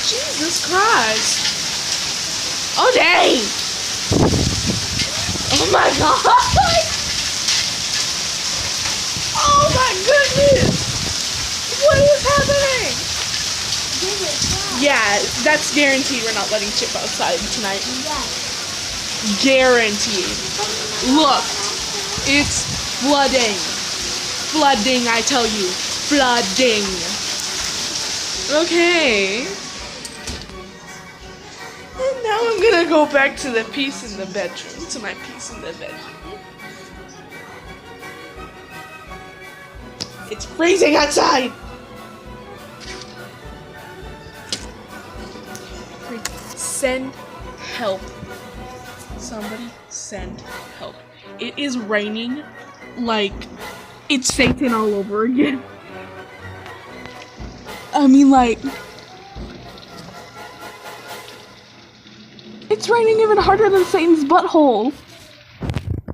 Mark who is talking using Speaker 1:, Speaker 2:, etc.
Speaker 1: Jesus Christ. Oh, dang. Oh, my God. Oh, my goodness. What is happening? Yeah, that's guaranteed we're not letting Chip outside tonight. Guaranteed. Look, it's flooding. Flooding, I tell you. Flooding. Okay. And now I'm gonna go back to the piece in the bedroom. To my piece in the bedroom. It's freezing outside! Send help. Somebody send help. It is raining like it's Satan all over again. I mean, like, it's raining even harder than Satan's butthole.